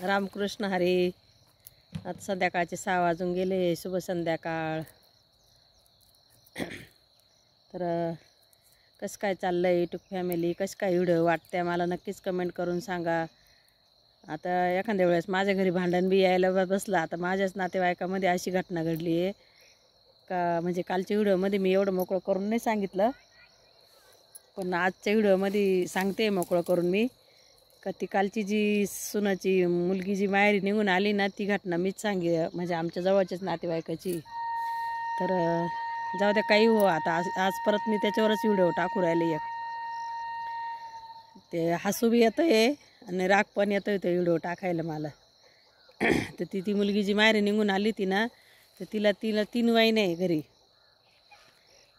रामकृष्ण हरी. आता संध्याकाळचे 6 वाजून गेले. शुभ संध्याकाळ. तर कसं काय चाललं आहे यूट्यूब फॅमिली, कसं काय व्हिडिओ वाटते मला नक्कीच कमेंट करून सांगा. आता एखाद्या वेळेस माझ्या घरी भांडण बी यायला बसलं. आता माझ्याच नातेवाईकामध्ये अशी घटना घडली आहे का, म्हणजे कालच्या व्हिडिओमध्ये मी एवढं मोकळं करून नाही सांगितलं, पण आजच्या व्हिडिओमध्ये सांगते मोकळं करून मी का ती कालची जी सुनाची मुलगी जी माहेरी निघून आली ना, ती घटना मीच म्हणजे आमच्या जवळच्याच नातेवाईकाची. तर जाऊ द्या काही हो. आता आज परत मी त्याच्यावरच व्हिडिओ टाकू राहिले. एक ते हसू बी येतं आहे आणि राग पण येतो आहे ते व्हिडिओ टाकायला मला. तर ती मुलगी जी माहेरी निघून आली ती ना, तर तिला 3 वहिनी आहे घरी.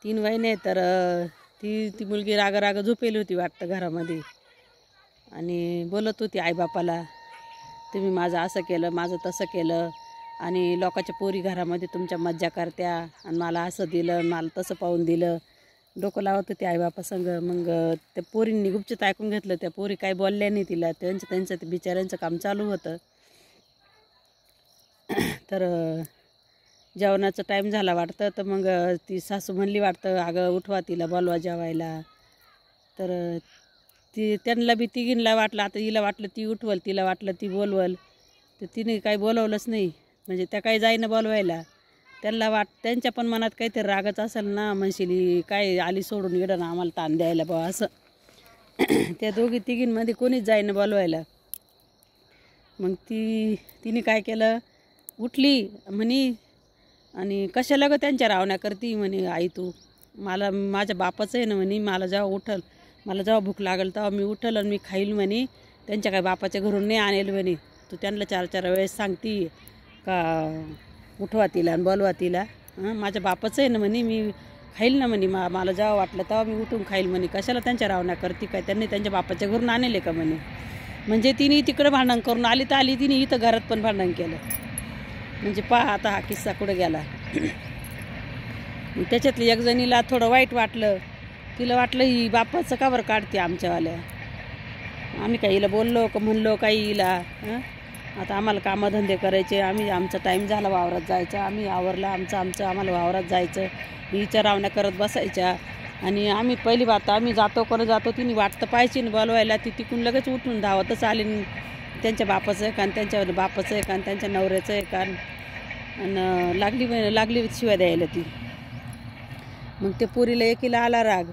3 वहिनी आहे. तर ती मुलगी राग झोपेली होती वाटतं घरामध्ये आणि बोलत होती आईबापाला, तुम्ही माझं असं केलं, माझं तसं केलं आणि लोकांच्या पोरी घरामध्ये तुमच्या मज्जा करत्या आणि मला असं दिलं, मला तसं पाहून दिलं, डोकं लावत होती आईबापासंग. मग त्या पोरींनी गुपचूप ऐकून घेतलं. त्या पोरी काही बोलल्या नाही तिला. त्यांचं ते बिचाऱ्यांचं काम चालू होतं. तर जेवणाचा टाईम झाला वाटतं. तर मग ती सासू म्हणली वाटतं, अगं उठवा तिला, बोलवा जेवायला. तर त्यांना बी तिघींना वाटलं, आता हिला वाटलं ती उठवल, तिला वाटलं ती बोलवल. तर तिने काही बोलवलंच नाही. म्हणजे त्या काही जाईना बोलवायला. त्यांच्या पण मनात काहीतरी रागच असेल ना, म्हणशील काय आली सोडून गेलं ना आम्हाला ताण द्यायला बा असं. त्या तिघींमध्ये कोणीच जाईना बोलवायला. मग तिने काय केलं, उठली म्हणे आणि कशाला गं त्यांच्या रावण्या करती म्हणे, आई तू मला, माझ्या बापाचं आहे ना म्हणे, मला जेव्हा भूक लागेल तेव्हा मी उठल आणि मी खाईल म्हणे, त्यांच्या काय बापाच्या घरून नाही आणेल म्हणे. तू त्यांना 4 वेळेस सांगती का उठवा तिला आणि बोलवा तिला. माझ्या बापाचं आहे ना म्हणे, मी खाईल ना म्हणे, मला जेव्हा वाटलं तेव्हा मी उठून खाईल म्हणे, कशाला त्यांच्या रावण्या करती, काय त्यांनी त्यांच्या बापाच्या घरून आणले का म्हणे. म्हणजे तिने तिकडं भांडण करून आली तर आली, तिने इथं घरात पण भांडण केलं. म्हणजे पहा आता हा किस्सा कुठं गेला. त्याच्यातली एक जणीला थोडं वाईट वाटलं. तिला वाटलं ही बापाचं का बरं काढते आमच्यावाल्या, आम्ही काही हिला बोललो का म्हणलो काही हिला. आता आम्हाला कामधंदे करायचे, आमचा टाईम झाला वावरात जायचा, आम्ही आवरला आमचं आम्हाला वावरात जायचं, हिच्या रावण्या करत बसायच्या. आणि आम्ही पहिली बात आम्ही जातो तिने वाटतं पाहिजे ना बोलवायला, ती तिकून लगेच उठून धावतच आली. त्यांच्या बापाचं आहे का आणि त्यांच्या बापाचं आहे का आणि त्यांच्या नवऱ्याचं आहे का, आणि लागली शिव्या द्यायला ती. मग त्या पोरीला एकीला आला राग.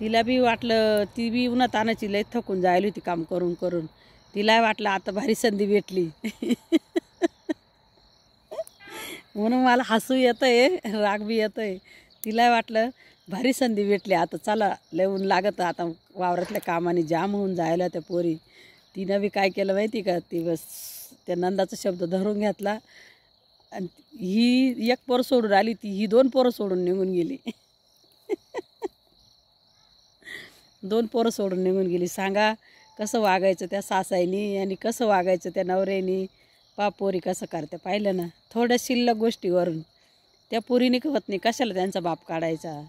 तिला बी वाटलं, ती बी उन्हात आणायची लय थकून जायला होती काम करून करून. तिला वाटलं आता भारी संधी भेटली. म्हणून मला हसू येतं आहे, राग बी येतं आहे. तिला वाटलं भारी संधी भेटली, आता चला लय ऊन लागतं, आता वावरातल्या कामाने जाम होऊन जायला त्या पोरी. तिनं बी काय केलं माहिती का, ती बस त्या नंदाचा शब्द धरून घेतला आणि ही एक पोरं सोडून आली, ही 2 पोरं सोडून निघून गेली. 2 पोरं सोडून निघून गेली. सांगा कसं वागायचं त्या सासाईनी आणि कसं वागायचं त्या नवऱ्यानी. पोरी कसं करते पाहिलं ना, थोड्या शिल्लक गोष्टीवरून. त्या पोरीने कळत नाही कशाला त्यांचा बाप काढायचा,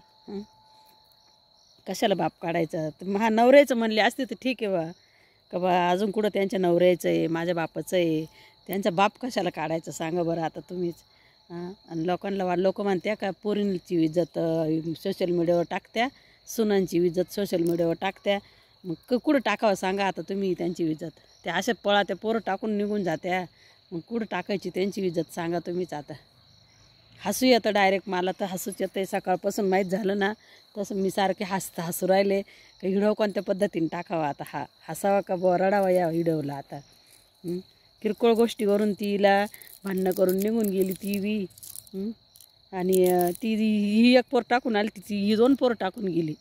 कशाला बाप काढायचा. तर हा नवऱ्याचं म्हणले असते तर ठीक आहे बा, का बा अजून कुठं त्यांच्या नवऱ्याचं आहे, माझ्या बापाचं आहे, त्यांचा बाप कशाला काढायचं सांगा बरं आता तुम्हीच. आणि लोक म्हणत्या का पोरींची इज्जत सोशल मीडियावर टाकत्या, सुनांची इज्जत सोशल मीडियावर टाकत्या. मग कुठं टाकावं सांगा आता तुम्ही त्यांची इज्जत. त्या अशा त्या पोरं टाकून निघून जात्या, मग कुठं टाकायची त्यांची इज्जत सांगा तुम्हीच. आता हसू येतं डायरेक्ट, मला तर हसूच येतं आहे. सकाळपासून माहीत झालं ना तसं मी सारखे हसू राहिले का व्हिडिओ कोणत्या पद्धतीने टाकावा, आता हसावा का रडावा या व्हिडिओला. आता किरकोळ गोष्टीवरून तिला भांडणं करून निघून गेली ती बी. आणि ही एक पोर टाकून आली, ही 2 पोरं टाकून गेली.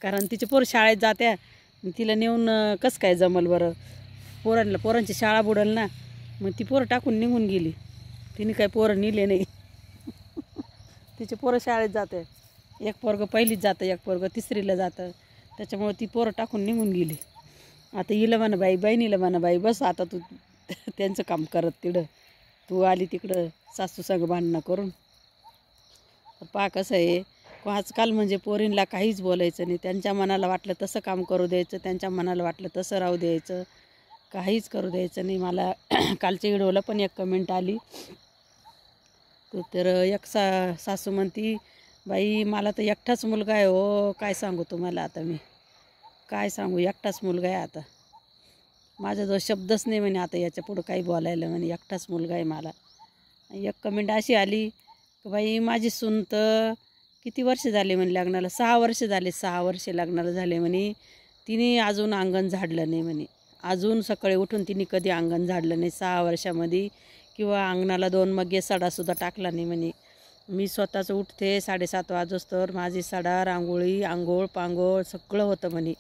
कारण तिचे पोरं शाळेत जात्या, तिला नेऊन कसं काय जमल बरं, पोरांची शाळा बुडेल ना. मग ती पोरं टाकून निघून गेली. तिने काही पोरं नेले नाही. तिचे पोरं शाळेत जाते, एक पोरगं 1लीत जातं, एक पोरगं 3रीला जातं. त्याच्यामुळे ती पोरं टाकून निघून गेली. आता हिला म्हणा बाई, बहिणीला म्हणा बाई, बस आता तू त्यांचं काम करत तिकडं, तू आली तिकडं सासू संग भांडणं करून. तर पहा कसं आहे आजकाल, म्हणजे पोरींला काहीच बोलायचं नाही. त्यांच्या मनाला वाटलं तसं काम करू द्यायचं, त्यांच्या मनाला वाटलं तसं राहू द्यायचं. काहीच करू द्यायचं नाही मला. कालच्या व्हिडिओला पण एक कमेंट आली, तर एक सासू म्हणती, बाई मला तर एकटाच मुलगा आहे हो, काय सांगू तुम्हाला आता, मी काय सांगू, एकटाच मुलगा आहे आता, माझ्याजवळ शब्दच नाही म्हणे आता याच्या पुढं काही बोलायला, म्हणे एकटाच मुलगा आहे मला. एक कमेंट अशी आली की बाई माझी सून तर किती वर्ष झाले म्हणे लग्नाला, 6 वर्ष झाले, 6 वर्ष लग्नाला झाले म्हणे, तिने अजून अंगण झाडलं नाही म्हणे, अजून सकाळी उठून तिने कधी अंगण झाडलं नाही 6 वर्षामध्ये, किंवा अंगणाला 2 मगे सडासुद्धा टाकला नाही म्हणे. मी स्वतःच उठते 7:30 वाजोस्तर, माझी सडा रांगोळी आंघोळ पांघोळ सगळं होतं म्हणे.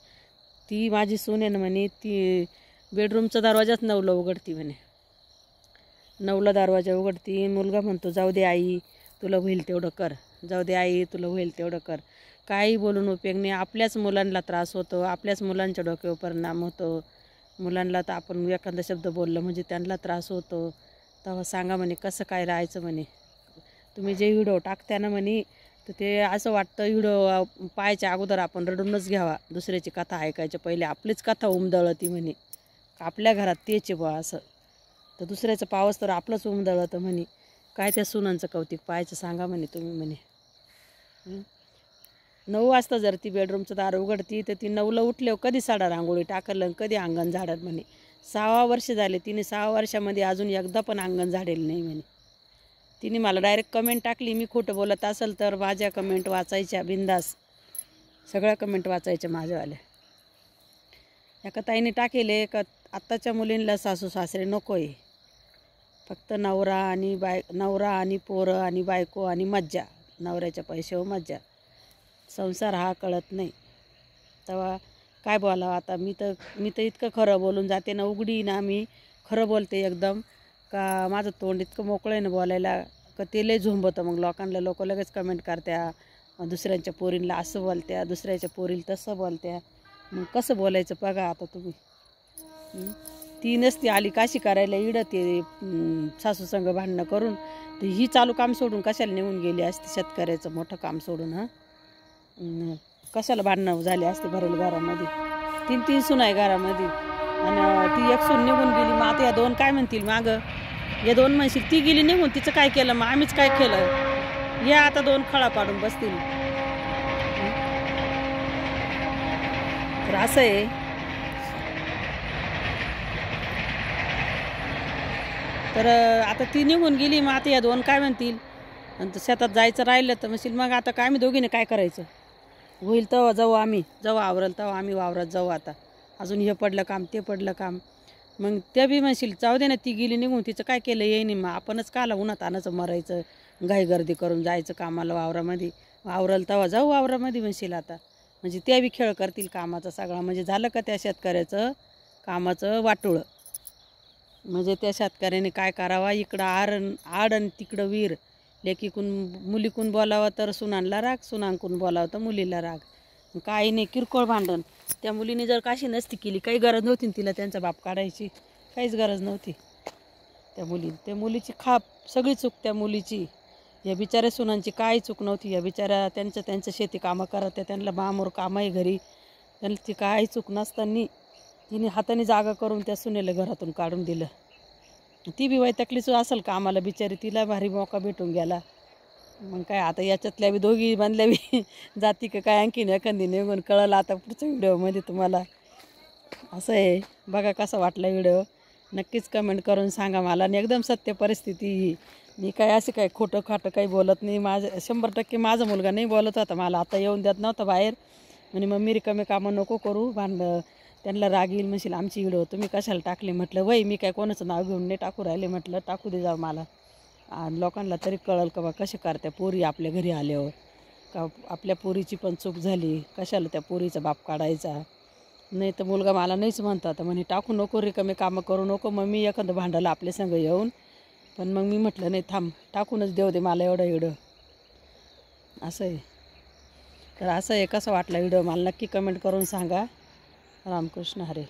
ती माझी सून आहे ना म्हणे, ती बेडरूमचा दरवाजाच 9ला उघडती म्हणे, 9ला दरवाजा उघडती. मुलगा म्हणतो जाऊ दे आई तुला होईल तेवढं कर, जाऊ दे आई तुला होईल तेवढं कर. काही बोलून उपयोग नाही, आपल्याच मुलांना त्रास होतो, आपल्याच मुलांच्या डोक्यावर परिणाम होतो. मुलांना तर आपण एखादा शब्द बोललं म्हणजे त्यांना त्रास होतो. तेव्हा सांगा म्हणे कसं काय राहायचं म्हणे. तुम्ही जे व्हिडिओ टाकता ना म्हणे, तर ते असं वाटतं व्हिडिओ पाहायच्या अगोदर आपण रडूनच घ्यावा, दुसऱ्याची कथा ऐकायच्या पहिले आपलीच कथा उमदळती म्हणे, आपल्या घरात तेच आहे बा असं, तर दुसऱ्याचं पावस तर आपलंच उमदळतं म्हणे. काय त्या सुनांचं कौतिक पाहायचं सांगा म्हणे तुम्ही म्हणे. 9 वाजता जर ती बेडरूमचं दार उघडती तर ती 9ला उठल्यावर कधी सडा रांगोळी टाकलं, कधी अंगण झाडत म्हणे. 6 वर्ष झाले, तिने 6 वर्षामध्ये अजून एकदा पण अंगण झाडेल नाही म्हणे. तिने मला डायरेक्ट कमेंट टाकली, मी खोटं बोलत असेल तर माझ्या कमेंट वाचायच्या बिंदास, सगळ्या कमेंट वाचायच्या माझ्यावाल्या. एका ताईने टाकेले का आत्ताच्या मुलींना सासू सासरे नको आहे, फक्त नवरा आणि पोरं आणि बायको आणि मज्जा, नवऱ्याच्या पैशावर मज्जा, संसार हा कळत नाही. तेव्हा काय बोलावं आता, मी तर इतकं खरं बोलून जाते ना, उघडी ना मी खरं बोलते एकदम, का माझं तोंड इतकं मोकळं आहे ना बोलायला, का ते लय झोंबतं. मग लोक लगेच कमेंट करत्या, दुसऱ्यांच्या पोरींला असं बोलत्या, दुसऱ्याच्या पोरीला तसं बोलत्या. मग कसं बोलायचं बघा आता तुम्ही. ती नसती आली काशी करायला इडं ते सासू संग भांडणं करून, तर ही चालू काम सोडून कशाला निघून गेली असते, शेतकऱ्याचं मोठं काम सोडून. कशाला भांडणं झाली असते भरेल घरामध्ये, 3 सून आहे घरामध्ये, आणि ती एक सून निघून गेली. मग आता या 2 काय म्हणतील मागं, या 2 म्हणशील ती गेली निघून, तिचं काय केलं, मग आम्हीच काय केलं, या आता 2 खळा पाडून बसतील. तर असं आहे. तर आता ती निघून गेली, मग आता या 2 काय म्हणतील, आणि शेतात जायचं राहिलं तर म्हणशील मग आता काय आम्ही दोघीने काय करायचं, होईल तेव्हा जाऊ आम्ही, जेव्हा आवरल तेव्हा आम्ही वावरात जाऊ, आता अजून हे पडलं काम ते पडलं काम. मग ते बी म्हणशील जाऊ दे ना, ती गेली निघून, तिचं काय केलं येईन, मग आपणच काला उन्हात आणायचं मरायचं, घाई गर्दी करून जायचं कामाला वावरामध्ये, आवरल तेव्हा जाऊ वावरामध्ये म्हणशील आता. म्हणजे ते बी खेळ करतील कामाचा सगळा, म्हणजे झालं का त्या शेतकऱ्याचं कामाचं वाटोळं. म्हणजे त्या शेतकऱ्याने काय करावा, इकडं आड आणि तिकडं वीर, लेकीकून मुलीकून बोलावं तर सुनांना राग, सुनांकून बोलावं तर मुलीला राग, काही नाही किरकोळ भांडण. त्या मुलीने जर काशी नसती केली, काही गरज नव्हती तिला त्यांचा बाप काढायची, काहीच गरज नव्हती त्या मुलीची सगळी चूक त्या मुलीची. या बिचाऱ्या सुनांची काही चूक नव्हती, या बिचाऱ्या त्यांचं शेती कामं करत, त्यांना बामोर काम आहे घरी, त्यांची काही चूक नसताना तिने हाताने जागा करून त्या सुनेला घरातून काढून दिलं. ती बी वैतागलीच असेल कामाला बिचारी, तिला भारी मौका भेटून गेला. मग काय आता याच्यातल्या बी दोघी बांधल्या बी जाती का काय आणखीन एखादी निघून, कळलं आता पुढच्या व्हिडिओमध्ये तुम्हाला. असं आहे, बघा कसा वाटला व्हिडिओ, नक्कीच कमेंट करून सांगा मला. आणि एकदम सत्य परिस्थिती ही, मी काय असे काय खोटं खाटं काही बोलत नाही. 100% माझा मुलगा नाही बोलत होता मला, आता येऊन देत नव्हता बाहेर, आणि मग मी रिकामे कामं नको करू, त्यांना राग येईल म्हणशील आमची व्हिडिओ तुम्ही कशाला टाकले. म्हटलं वय मी काय कोणाचं नाव घेऊन नाही टाकू राहिले, म्हटलं टाकू दे जा मला, लोकांना तरी कळलं का बा कसे करत्या पोरी आपल्या घरी आल्यावर, का आपल्या पोरीची पण चूक झाली, कशाला त्या पोरीचा बाप काढायचा. नाही तर मुलगा मला नाहीच म्हणतो, आता म्हणे टाकू नको, रिकामे कामं करू नको. मग मी एखादं भांडायला आपल्या संग येऊन, पण मग मी म्हटलं नाही थांब, टाकूनच देऊ दे मला एवढं व्हिडिओ. असं आहे. तर असं आहे, कसं वाटलं व्हिडिओ मला नक्की कमेंट करून सांगा. रामकृष्ण हरे.